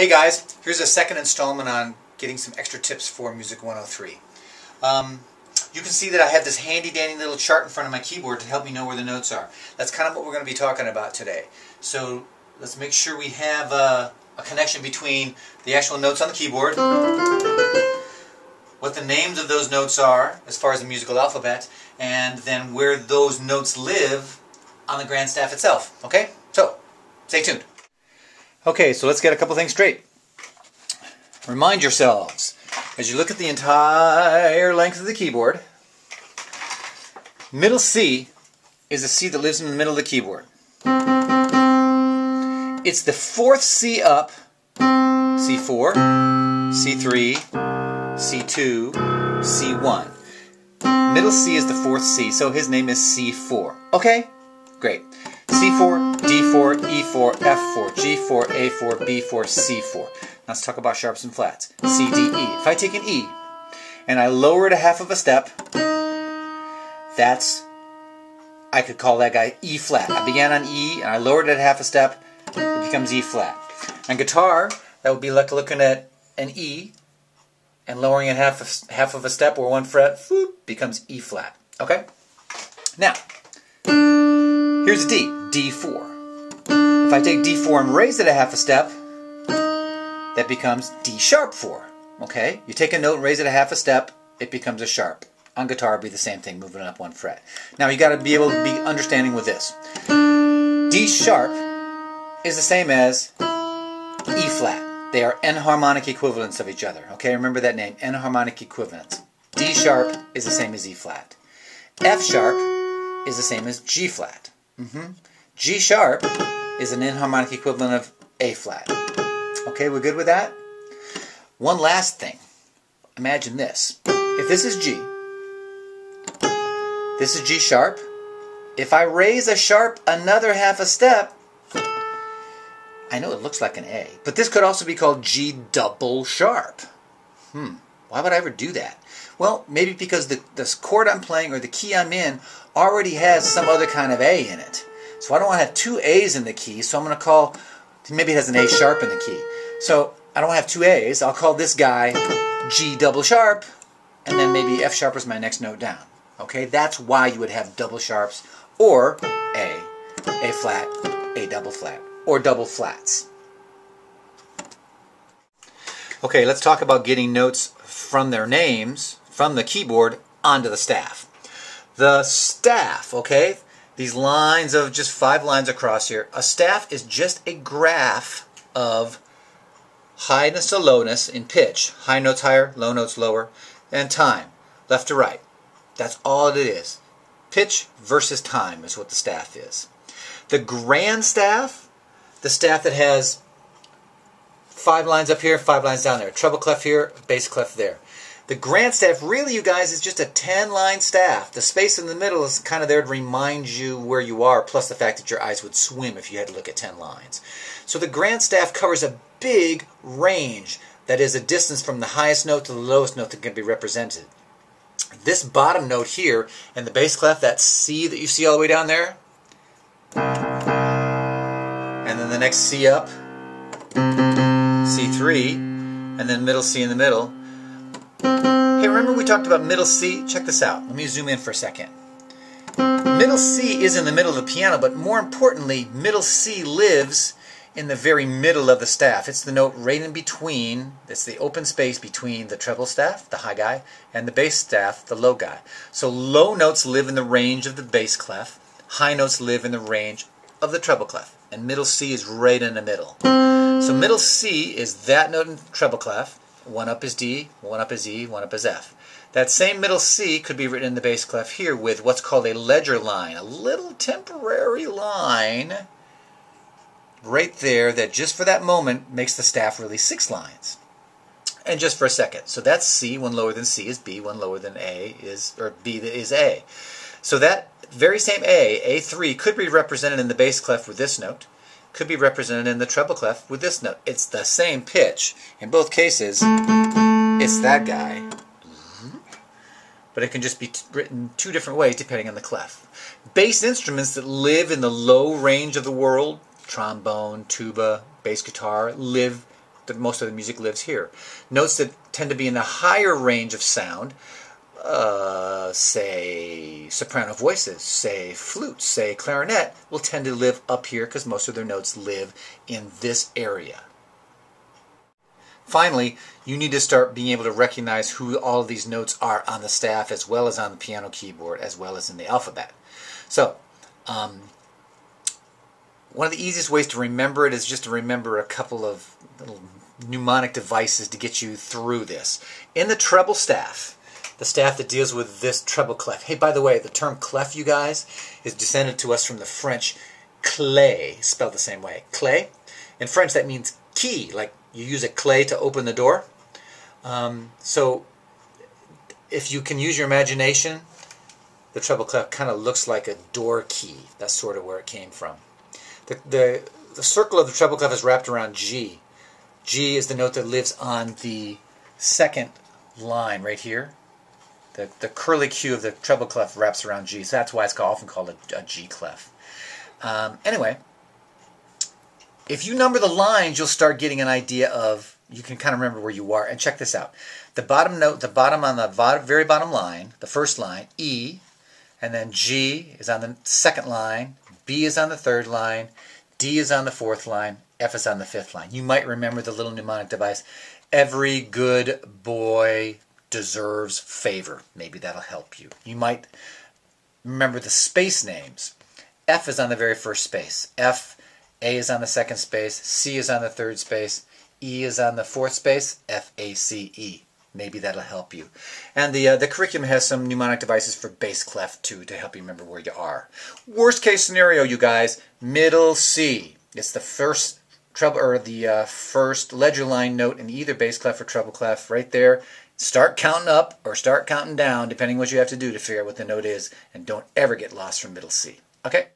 Hey guys, here's a second installment on getting some extra tips for Music 103. You can see that I have this handy dandy little chart in front of my keyboard to help me know where the notes are. That's kind of what we're going to be talking about today. So let's make sure we have a connection between the actual notes on the keyboard, what the names of those notes are as far as the musical alphabet, and then where those notes live on the grand staff itself. Okay? So, stay tuned. Okay, so let's get a couple things straight. Remind yourselves, as you look at the entire length of the keyboard, middle C is the C that lives in the middle of the keyboard. It's the fourth C up, C4, C3, C2, C1. Middle C is the fourth C, so his name is C4. Okay? Great. C4, D4, E4, F4, G4, A4, B4, C4. Now let's talk about sharps and flats. C, D, E. If I take an E and I lower it a half of a step, I could call that guy E flat. I began on E and I lowered it a half a step, it becomes E flat. On guitar, that would be like looking at an E and lowering it half of a step or one fret, whoop, becomes E flat. Okay? Now, here's a D, D4. If I take D4 and raise it a half a step, that becomes D sharp 4. Okay? You take a note and raise it a half a step, it becomes a sharp. On guitar, it'd be the same thing, moving it up one fret. Now, you got to be able to be understanding with this. D sharp is the same as E flat. They are enharmonic equivalents of each other. Okay? Remember that name, enharmonic equivalents. D sharp is the same as E flat. F sharp is the same as G flat. G sharp is an enharmonic equivalent of A flat. Okay, we're good with that? One last thing. Imagine this. If this is G, this is G sharp. If I raise a sharp another half a step, I know it looks like an A, but this could also be called G double sharp. Why would I ever do that? Well, maybe because the chord I'm playing or the key I'm in already has some other kind of A in it. So I don't want to have two A's in the key, so I'm going to call, maybe it has an A sharp in the key. So I don't want to have two A's, I'll call this guy G double sharp, and then maybe F sharp is my next note down. Okay, that's why you would have double sharps, or A flat, A double flat, or double flats. Okay, let's talk about getting notes from their names, from the keyboard, onto the staff. The staff, okay? These lines of just 5 lines across here. A staff is just a graph of highness to lowness in pitch. High notes higher, low notes lower, and time, left to right. That's all it is. Pitch versus time is what the staff is. The grand staff, the staff that has 5 lines up here, 5 lines down there. Treble clef here, bass clef there. The grand staff, really, you guys, is just a 10-line staff. The space in the middle is kind of there to remind you where you are, plus the fact that your eyes would swim if you had to look at 10 lines. So the grand staff covers a big range. That is a distance from the highest note to the lowest note that can be represented. This bottom note here, and the bass clef, that C that you see all the way down there, and then the next C up, C3, and then middle C in the middle. Hey, remember we talked about middle C? Check this out. Let me zoom in for a second. Middle C is in the middle of the piano, but more importantly, middle C lives in the very middle of the staff. It's the note right in between. It's the open space between the treble staff, the high guy, and the bass staff, the low guy. So low notes live in the range of the bass clef. High notes live in the range of the treble clef. And middle C is right in the middle. So middle C is that note in treble clef. One up is D, one up is E, one up is F. That same middle C could be written in the bass clef here with what's called a ledger line, a little temporary line right there that just for that moment makes the staff really 6 lines. And just for a second. So that's C, one lower than C is B, one lower than A is, or B is A. So that very same A, A3, could be represented in the bass clef with this note. Could be represented in the treble clef with this note. It's the same pitch. In both cases, it's that guy. But it can just be written 2 different ways depending on the clef. Bass instruments that live in the low range of the world, trombone, tuba, bass guitar, fact, most of the music lives here. Notes that tend to be in the higher range of sound, say soprano voices, say flutes, say clarinet, will tend to live up here because most of their notes live in this area. Finally, you need to start being able to recognize who all of these notes are on the staff as well as on the piano keyboard as well as in the alphabet. So, one of the easiest ways to remember it is just to remember a couple of little mnemonic devices to get you through this. In the treble staff, the staff that deals with this treble clef. Hey, by the way, the term clef, you guys, is descended to us from the French clé, spelled the same way. Clé. In French, that means key, like you use a clay to open the door. So if you can use your imagination, the treble clef kind of looks like a door key. That's sort of where it came from. The circle of the treble clef is wrapped around G. G is the note that lives on the second line right here. The curly Q of the treble clef wraps around G, so that's why it's often called a G clef. Anyway, if you number the lines, you'll start getting an idea of, you can kind of remember where you are. And check this out. The bottom note, the bottom on the very bottom line, the first line, E, and then G is on the second line, B is on the third line, D is on the fourth line, F is on the fifth line. You might remember the little mnemonic device. Every good boy deserves favor. Maybe that'll help you. You might remember the space names. F is on the very first space. F, A is on the second space, C is on the third space, E is on the fourth space, F, A, C, E. Maybe that'll help you. And the curriculum has some mnemonic devices for bass clef too to help you remember where you are. Worst case scenario, you guys, middle C. It's the first treble or the first ledger line note in either bass clef or treble clef right there. Start counting up or start counting down, depending what you have to do to figure out what the note is, and don't ever get lost from middle C. Okay?